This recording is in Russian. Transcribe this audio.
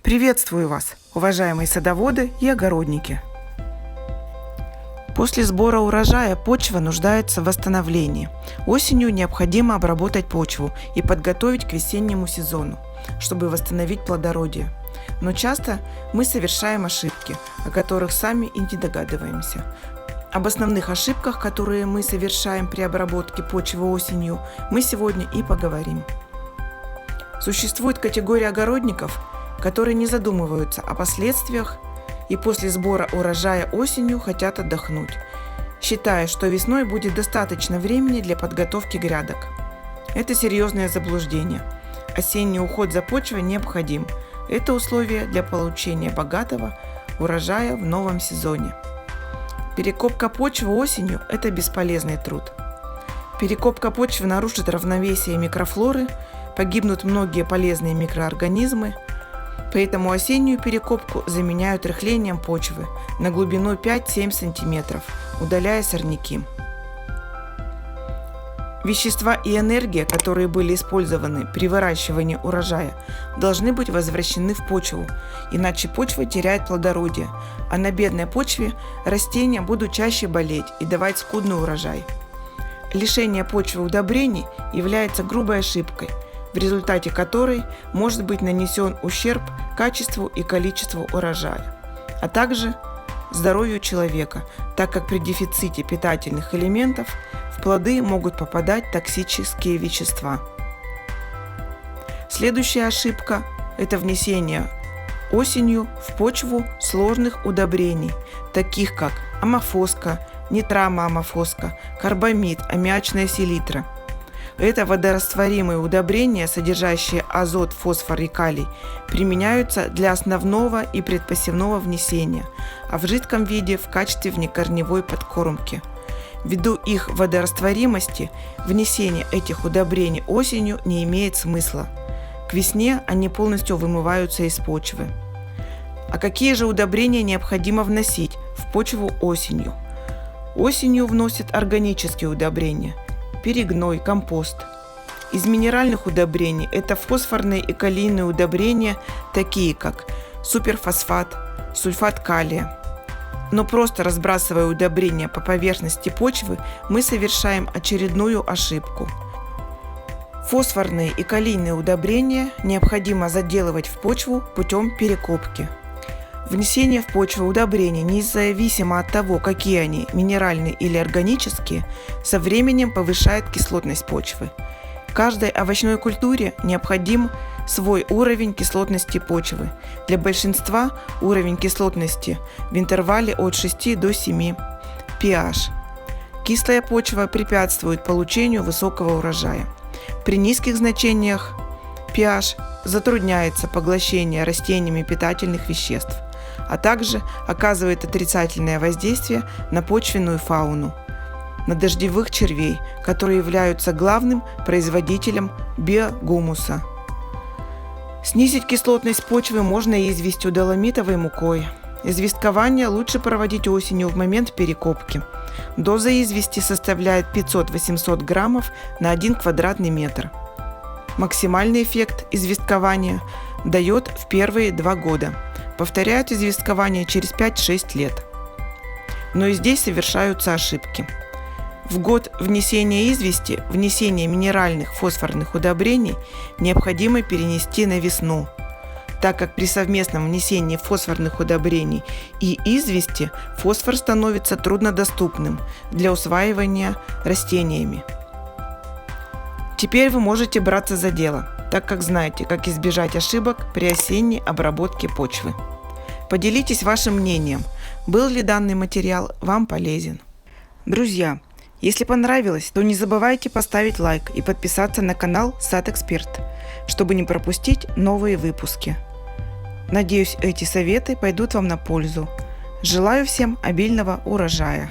Приветствую вас, уважаемые садоводы и огородники! После сбора урожая почва нуждается в восстановлении. Осенью необходимо обработать почву и подготовить к весеннему сезону, чтобы восстановить плодородие. Но часто мы совершаем ошибки, о которых сами и не догадываемся. Об основных ошибках, которые мы совершаем при обработке почвы осенью, мы сегодня и поговорим. Существует категория огородников, которые не задумываются о последствиях и после сбора урожая осенью хотят отдохнуть, считая, что весной будет достаточно времени для подготовки грядок. Это серьезное заблуждение. Осенний уход за почвой необходим. Это условие для получения богатого урожая в новом сезоне. Перекопка почвы осенью – это бесполезный труд. Перекопка почвы нарушит равновесие микрофлоры, погибнут многие полезные микроорганизмы, поэтому осеннюю перекопку заменяют рыхлением почвы на глубину 5-7 см, удаляя сорняки. Вещества и энергия, которые были использованы при выращивании урожая, должны быть возвращены в почву, иначе почва теряет плодородие, а на бедной почве растения будут чаще болеть и давать скудный урожай. Лишение почвы удобрений является грубой ошибкой, в результате которой может быть нанесен ущерб качеству и количеству урожая, а также здоровью человека, так как при дефиците питательных элементов в плоды могут попадать токсические вещества. Следующая ошибка – это внесение осенью в почву сложных удобрений, таких как амофоска, нитрамоамофоска, карбамид, аммиачная селитра. Это водорастворимые удобрения, содержащие азот, фосфор и калий, применяются для основного и предпосевного внесения, а в жидком виде в качестве внекорневой подкормки. Ввиду их водорастворимости, внесение этих удобрений осенью не имеет смысла. К весне они полностью вымываются из почвы. А какие же удобрения необходимо вносить в почву осенью? Осенью вносят органические удобрения – перегной, компост. Из минеральных удобрений это фосфорные и калийные удобрения, такие как суперфосфат, сульфат калия. Но просто разбрасывая удобрения по поверхности почвы, мы совершаем очередную ошибку. Фосфорные и калийные удобрения необходимо заделывать в почву путем перекопки. Внесение в почву удобрений, независимо от того, какие они, минеральные или органические, со временем повышает кислотность почвы. Каждой овощной культуре необходим свой уровень кислотности почвы. Для большинства уровень кислотности в интервале от 6 до 7 pH. Кислая почва препятствует получению высокого урожая. При низких значениях pH затрудняется поглощение растениями питательных веществ, а также оказывает отрицательное воздействие на почвенную фауну, на дождевых червей, которые являются главным производителем биогумуса. Снизить кислотность почвы можно известью доломитовой мукой. Известкование лучше проводить осенью в момент перекопки. Доза извести составляет 500-800 граммов на 1 квадратный метр. Максимальный эффект известкования дает в первые 2 года. Повторяют известкование через 5-6 лет. Но и здесь совершаются ошибки. В год внесения извести, внесение минеральных фосфорных удобрений необходимо перенести на весну, так как при совместном внесении фосфорных удобрений и извести фосфор становится труднодоступным для усваивания растениями. Теперь вы можете браться за дело, так как знаете, как избежать ошибок при осенней обработке почвы. Поделитесь вашим мнением, был ли данный материал вам полезен. Друзья, если понравилось, то не забывайте поставить лайк и подписаться на канал Садэксперт, чтобы не пропустить новые выпуски. Надеюсь, эти советы пойдут вам на пользу. Желаю всем обильного урожая.